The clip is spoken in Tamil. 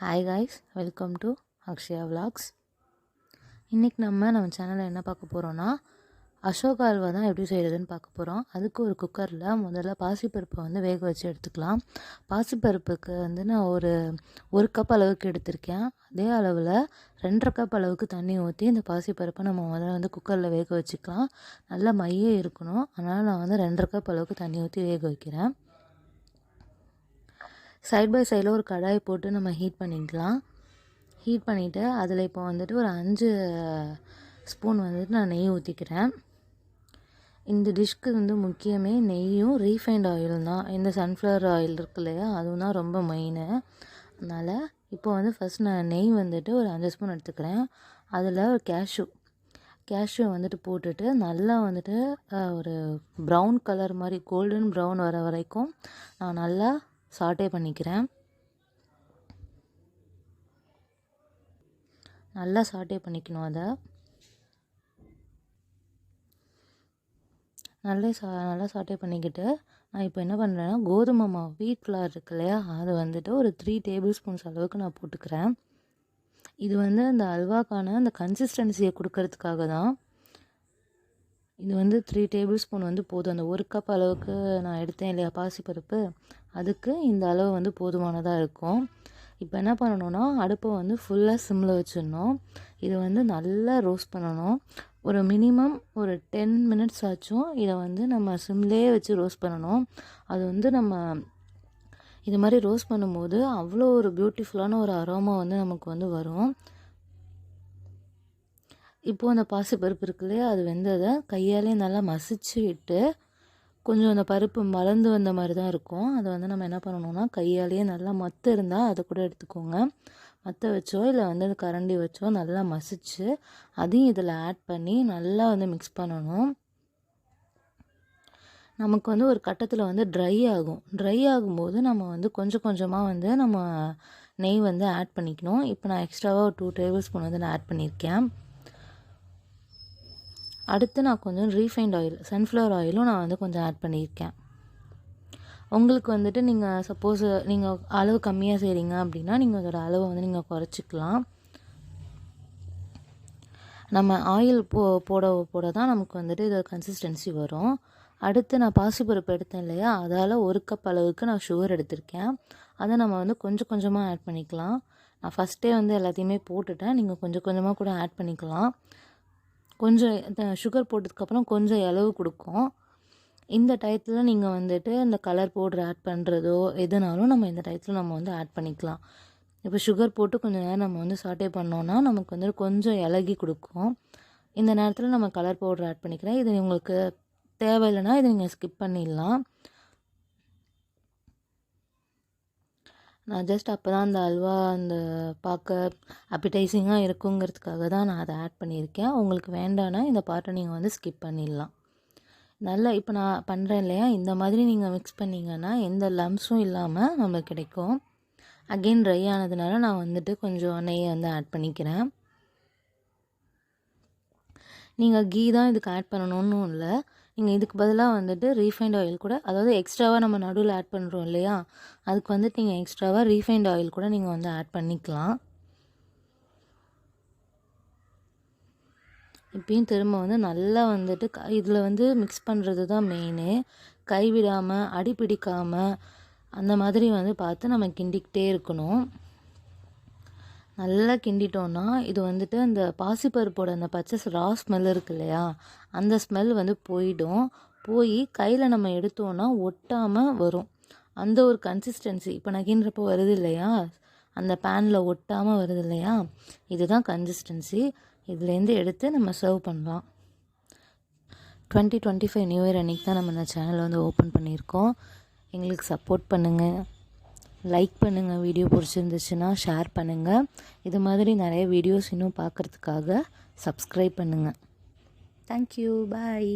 Hi guys, welcome to Akshaya vlogs. இன்றைக்கி நம்ம சேனலில் என்ன பார்க்க போகிறோன்னா, அசோகா அல்வா தான் எப்படி செய்கிறதுன்னு பார்க்க போகிறோம். அதுக்கு ஒரு குக்கரில் முதல்ல பாசிப்பருப்பை வேக வச்சு எடுத்துக்கலாம். பாசிப்பருப்புக்கு நான் ஒரு கப் அளவுக்கு எடுத்திருக்கேன். அதே அளவில் 2.5 கப் அளவுக்கு தண்ணி ஊற்றி இந்த பாசிப்பருப்பை நம்ம முதல்ல குக்கரில் வேக வச்சுக்கலாம். நல்லா மைய இருக்கணும். அதனால் நான் 2.5 கப் அளவுக்கு தண்ணி ஊற்றி வேக வைக்கிறேன். சைட் பை சைடில் ஒரு கடாய் போட்டு நம்ம ஹீட் பண்ணிக்கலாம். ஹீட் பண்ணிவிட்டு அதில் இப்போ ஒரு 5 ஸ்பூன் நான் நெய் ஊற்றிக்கிறேன். இந்த டிஷ்க்கு முக்கியமே நெய்யும் ரீஃபைண்ட் ஆயிலும் தான். இந்த சன்ஃப்ளவர் ஆயில் இருக்கு இல்லையா, அதுவும் தான் ரொம்ப மெயின். அதனால் இப்போ ஃபஸ்ட் நான் நெய் ஒரு 5 ஸ்பூன் எடுத்துக்கிறேன். அதில் ஒரு கேஷ்யூ போட்டுட்டு நல்லா ஒரு ப்ரௌன் கலர் மாதிரி கோல்டன் ப்ரௌன் வர வரைக்கும் நான் நல்லா சாட்டே பண்ணிக்கிறேன். நல்லா சாட்டே பண்ணிக்கணும். அதை நல்லா சாட்டே பண்ணிக்கிட்டு நான் இப்போ என்ன பண்ணுறேன்னா, கோதுமை மாவு வீட் ஃப்ளார் இருக்கு இல்லையா, அது ஒரு 3 டேபிள் ஸ்பூன்ஸ் அளவுக்கு நான் போட்டுக்கிறேன். இது அந்த அல்வாக்கான அந்த கன்சிஸ்டன்சியை கொடுக்கறதுக்காக தான். இது 3 டேபிள் ஸ்பூன் போதும். அந்த 1 கப் அளவுக்கு நான் எடுத்தேன் இல்லையா பாசிப்பருப்பு, அதுக்கு இந்த அளவு போதுமானதாக இருக்கும். இப்போ என்ன பண்ணணும்னா, அடுப்பை ஃபுல்லாக சிம்மில் வச்சிடணும். இது நல்லா ரோஸ்ட் பண்ணணும். ஒரு மினிமம் ஒரு 10 மினிட்ஸ் ஆச்சும் இதை நம்ம சிம்லேயே வச்சு ரோஸ்ட் பண்ணணும். அது நம்ம இது மாதிரி ரோஸ்ட் பண்ணும்போது அவ்வளோ ஒரு பியூட்டிஃபுல்லான ஒரு அரோமா நமக்கு வரும். இப்போது அந்த பாசிப்பருப்பு இருக்கு இல்லையா, அது வெந்ததை கையாலே நல்லா மசிச்சு விட்டு, கொஞ்சம் அந்த பருப்பு மலர்ந்து வந்த மாதிரி தான் இருக்கும். அதை நம்ம என்ன பண்ணணும்னா, கையாலேயே நல்லா மத்து இருந்தால் அதை கூட எடுத்துக்கோங்க. மற்ற வச்சோ இல்லை அந்த கரண்டி வச்சோ நல்லா மசிச்சு அதையும் இதில் ஆட் பண்ணி நல்லா மிக்ஸ் பண்ணணும். நமக்கு ஒரு கட்டத்தில் ட்ரை ஆகும். ட்ரை ஆகும்போது நம்ம கொஞ்சம் கொஞ்சமாக நம்ம நெய் ஆட் பண்ணிக்கணும். இப்போ நான் எக்ஸ்ட்ராவாக ஒரு 2 டேபிள் ஸ்பூன் நான் ஆட் பண்ணியிருக்கேன். அடுத்து நான் கொஞ்சம் ரீஃபைண்ட் ஆயில், சன்ஃப்ளவர் ஆயிலும் நான் கொஞ்சம் ஆட் பண்ணியிருக்கேன். உங்களுக்கு நீங்கள் சப்போஸ் நீங்கள் அளவு கம்மியாக செய்கிறீங்க அப்படின்னா நீங்கள் அதோட அளவை நீங்கள் குறைச்சிக்கலாம். நம்ம ஆயில் போட தான் நமக்கு இது கன்சிஸ்டன்சி வரும். அடுத்து நான் பாசிப்பருப்பு எடுத்தேன் இல்லையா, அதால் 1 கப் அளவுக்கு நான் சுகர் எடுத்திருக்கேன். அதை நம்ம கொஞ்சம் கொஞ்சமாக ஆட் பண்ணிக்கலாம். நான் ஃபஸ்ட்டே எல்லாத்தையுமே போட்டுட்டேன். நீங்கள் கொஞ்சம் கொஞ்சமாக கூட ஆட் பண்ணிக்கலாம். கொஞ்சம் சுகர் போட்டதுக்கப்புறம் கொஞ்சம் இலவு கொடுக்கும். இந்த டயத்தில் நீங்கள் இந்த கலர் பவுடர் ஆட் பண்ணுறதோ எதுனாலும் நம்ம இந்த டயத்தில் நம்ம ஆட் பண்ணிக்கலாம். இப்போ சுகர் போட்டு கொஞ்சம் நேரம் நம்ம சாட்டே பண்ணோன்னா நமக்கு கொஞ்சம் இலகி கொடுக்கும். இந்த நேரத்தில் நம்ம கலர் பவுடர் ஆட் பண்ணிக்கிறேன். இது உங்களுக்கு தேவையில்லைன்னா இதை நீங்கள் ஸ்கிப் பண்ணிடலாம். நான் ஜஸ்ட் அப்போ தான் அந்த அல்வா பார்க்க அப்பிடைசிங்காக இருக்குங்கிறதுக்காக தான் நான் அதை ஆட் பண்ணியிருக்கேன். உங்களுக்கு வேண்டான்னா இந்த பாட்டை நீங்கள் ஸ்கிப் பண்ணிடலாம். நல்லா இப்போ நான் பண்ணுறேன் இல்லையா, இந்த மாதிரி நீங்கள் மிக்ஸ் பண்ணிங்கன்னா எந்த லம்ஸும் இல்லாமல் நம்மளுக்கு கிடைக்கும். அகெயின் ட்ரை ஆனதுனால நான் கொஞ்சம் நெய்யை ஆட் பண்ணிக்கிறேன். நீங்கள் கீ தான் இதுக்கு ஆட் பண்ணணும்னு இல்லை. நீங்கள் இதுக்கு பதிலாக ரீஃபைண்ட் ஆயில் கூட, அதாவது எக்ஸ்ட்ராவாக நம்ம நடுவில் ஆட் பண்ணுறோம் இல்லையா, அதுக்கு நீங்கள் எக்ஸ்ட்ராவாக ரீஃபைண்ட் ஆயில் கூட நீங்கள் ஆட் பண்ணிக்கலாம். இப்பயும் திரும்ப நல்லா இதில் மிக்ஸ் பண்ணுறது தான் மெயினு. கைவிடாமல் அடி பிடிக்காமல் அந்த மாதிரி பார்த்து நம்ம கிண்டிக்கிட்டே இருக்கணும். நல்லா கிண்டிட்டோன்னா இது அந்த பாசிப்பருப்போட அந்த பச்சை ரா ஸ்மெல் இருக்கு இல்லையா, அந்த ஸ்மெல் போயிடும். போய் கையில் நம்ம எடுத்தோன்னா ஒட்டாமல் வரும். அந்த ஒரு கன்சிஸ்டன்சி இப்போ நகின்றப்போ வருது இல்லையா, அந்த பேனில் ஒட்டாமல் வருது இல்லையா, இதுதான் கன்சிஸ்டன்சி. இதுலேருந்து எடுத்து நம்ம சர்வ் பண்ணலாம். 2025 நியூ இயர் அன்றைக்கி தான் நம்ம இந்த சேனலை ஓப்பன் பண்ணியிருக்கோம். எங்களுக்கு சப்போர்ட் பண்ணுங்கள், லைக் பண்ணுங்கள், வீடியோ பிடிச்சிருந்துச்சுன்னா ஷேர் பண்ணுங்கள். இது மாதிரி நிறைய வீடியோஸ் இன்னும் பார்க்குறதுக்காக சப்ஸ்கிரைப் பண்ணுங்கள். தேங்க்யூ, பாய்.